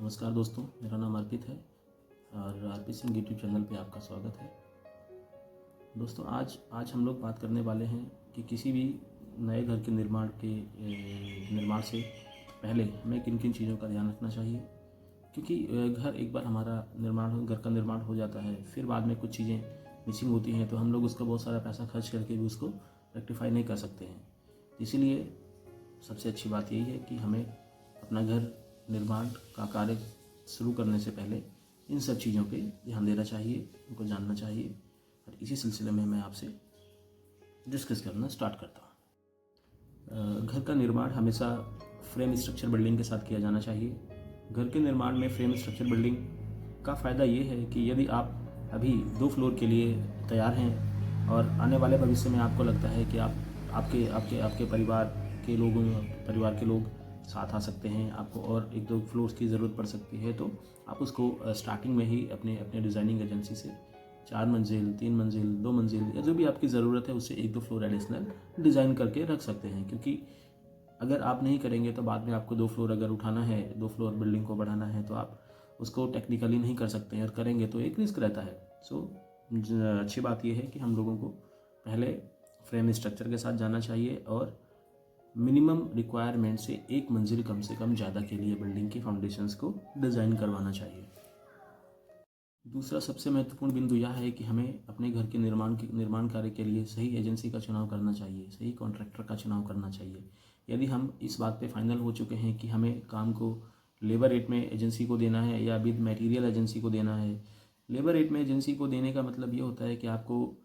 नमस्कार दोस्तों, मेरा नाम अर्पित है और आरपी सिंह यूट्यूब चैनल पे आपका स्वागत है। दोस्तों आज हम लोग बात करने वाले हैं कि किसी भी नए घर के निर्माण से पहले हमें किन किन चीज़ों का ध्यान रखना चाहिए। क्योंकि घर एक बार हमारा घर का निर्माण हो जाता है, फिर बाद में कुछ चीज़ें मिसिंग होती हैं तो हम लोग उसका बहुत सारा पैसा खर्च करके भी उसको रेक्टिफाई नहीं कर सकते हैं। इसीलिए सबसे अच्छी बात यही है कि हमें अपना घर निर्माण का कार्य शुरू करने से पहले इन सब चीज़ों पे ध्यान देना चाहिए, उनको जानना चाहिए। और इसी सिलसिले में मैं आपसे डिस्कस करना स्टार्ट करता हूँ। घर का निर्माण हमेशा फ्रेम स्ट्रक्चर बिल्डिंग के साथ किया जाना चाहिए। घर के निर्माण में फ्रेम स्ट्रक्चर बिल्डिंग का फ़ायदा ये है कि यदि आप अभी 2 फ्लोर के लिए तैयार हैं और आने वाले भविष्य में आपको लगता है कि आपके परिवार के लोग साथ आ सकते हैं, आपको और 1-2 फ्लोर्स की ज़रूरत पड़ सकती है, तो आप उसको स्टार्टिंग में ही अपने डिज़ाइनिंग एजेंसी से 4 मंजिल, 3 मंजिल, 2 मंजिल या जो भी आपकी ज़रूरत है उससे 1-2 फ्लोर एडिशनल डिज़ाइन करके रख सकते हैं। क्योंकि अगर आप नहीं करेंगे तो बाद में आपको 2 फ्लोर अगर उठाना है, 2 फ्लोर बिल्डिंग को बढ़ाना है, तो आप उसको टेक्निकली नहीं कर सकते हैं और करेंगे तो एक रिस्क रहता है। अच्छी बात यह है कि हम लोगों को पहले फ्रेम स्ट्रक्चर के साथ जाना चाहिए और मिनिमम रिक्वायरमेंट से 1 मंजिल कम से कम ज़्यादा के लिए बिल्डिंग की फाउंडेशंस को डिज़ाइन करवाना चाहिए। दूसरा सबसे महत्वपूर्ण बिंदु यह है कि हमें अपने घर के निर्माण कार्य के लिए सही एजेंसी का चुनाव करना चाहिए, सही कॉन्ट्रैक्टर का चुनाव करना चाहिए। यदि हम इस बात पे फाइनल हो चुके हैं कि हमें काम को लेबर रेट में एजेंसी को देना है या विद मटेरियल एजेंसी को देना है। लेबर रेट में एजेंसी को देने का मतलब ये होता है कि आपको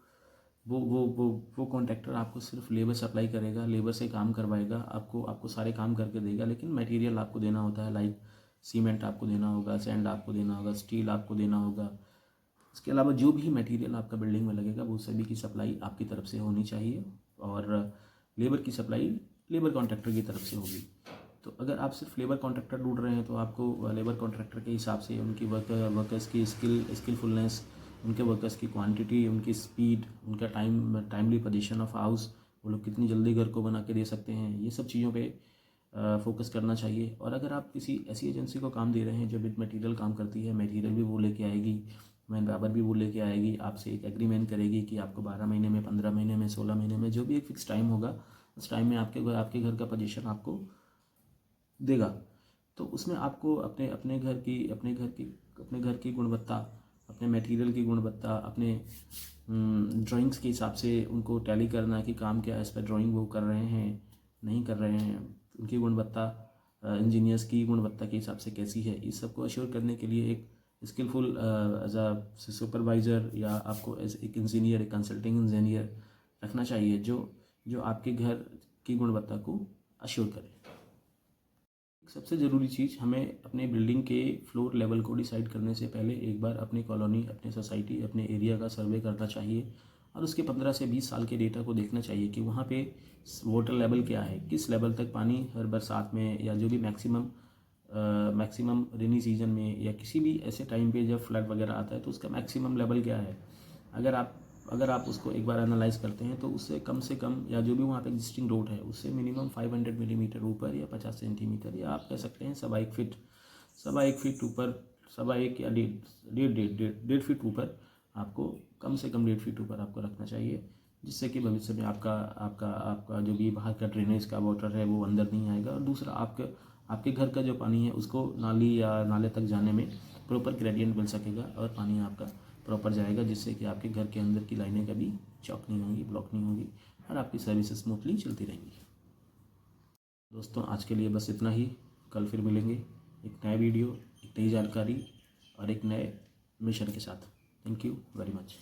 वो कॉन्ट्रैक्टर आपको सिर्फ लेबर सप्लाई करेगा, लेबर से काम करवाएगा, आपको सारे काम करके देगा, लेकिन मटेरियल आपको देना होता है। लाइक सीमेंट आपको देना होगा, सैंड आपको देना होगा, स्टील आपको देना होगा। इसके अलावा जो भी मटेरियल आपका बिल्डिंग में लगेगा वो सभी की सप्लाई आपकी तरफ से होनी चाहिए और लेबर की सप्लाई लेबर कॉन्ट्रैक्टर की तरफ से होगी। तो अगर आप सिर्फ लेबर कॉन्ट्रैक्टर ढूंढ रहे हैं तो आपको लेबर कॉन्ट्रैक्टर के हिसाब से उनकी वर्कर्स की स्किलफुलनेस, उनके वर्कर्स की क्वांटिटी, उनकी स्पीड, उनका टाइमली पोजीशन ऑफ हाउस, वो लोग कितनी जल्दी घर को बना के दे सकते हैं, ये सब चीज़ों पे फोकस करना चाहिए। और अगर आप किसी ऐसी एजेंसी को काम दे रहे हैं जो विद मटेरियल काम करती है, मटेरियल भी वो लेके आएगी, मैन पावर भी वो लेके आएगी, आपसे एक एग्रीमेंट करेगी कि आपको 12 महीने में, 15 महीने में, 16 महीने में, जो भी एक फिक्स टाइम होगा उस टाइम में आपके घर का पोजीशन आपको देगा। तो उसमें आपको अपने घर की गुणवत्ता, अपने मटेरियल की गुणवत्ता, अपने ड्राइंग्स के हिसाब से उनको टैली करना कि काम क्या एज पर ड्राइंग वो कर रहे हैं, नहीं कर रहे हैं, उनकी गुणवत्ता इंजीनियर्स की गुणवत्ता के हिसाब से कैसी है, इस सब को अश्योर करने के लिए एक स्किलफुल एज अ सुपरवाइज़र या आपको एज एक इंजीनियर, एक कंसल्टिंग इंजीनियर रखना चाहिए जो आपके घर की गुणवत्ता को अश्योर करे। सबसे ज़रूरी चीज़, हमें अपने बिल्डिंग के फ्लोर लेवल को डिसाइड करने से पहले एक बार अपनी कॉलोनी, अपने सोसाइटी, अपने एरिया का सर्वे करना चाहिए और उसके 15 से 20 साल के डेटा को देखना चाहिए कि वहाँ पे वाटर लेवल क्या है, किस लेवल तक पानी हर बरसात में या जो भी मैक्सिमम रेनी सीजन में या किसी भी ऐसे टाइम पे जब फ्लड वगैरह आता है तो उसका मैक्सिमम लेवल क्या है। अगर आप उसको एक बार एनालाइज करते हैं तो उससे कम से कम, या जो भी वहाँ पे एग्जिस्टिंग रोड है उससे मिनिमम 500 मिलीमीटर ऊपर या 50 सेंटीमीटर, या आप कह सकते हैं सवा एक फीट ऊपर, सवा एक या डेढ़ फीट ऊपर, आपको कम से कम 1.5 फीट ऊपर आपको रखना चाहिए, जिससे कि भविष्य में आपका जो भी बाहर का ड्रेनेज का वाटर है वो अंदर नहीं आएगा। और दूसरा, आपके घर का जो पानी है उसको नाली या नाले तक जाने में प्रॉपर ग्रेडियंट मिल सकेगा और पानी आपका प्रॉपर जाएगा, जिससे कि आपके घर के अंदर की लाइनें कभी चौक नहीं होंगी, ब्लॉक नहीं होंगी और आपकी सर्विस स्मूथली चलती रहेंगी। दोस्तों, आज के लिए बस इतना ही। कल फिर मिलेंगे एक नया वीडियो, एक नई जानकारी और एक नए मिशन के साथ। Thank you very much.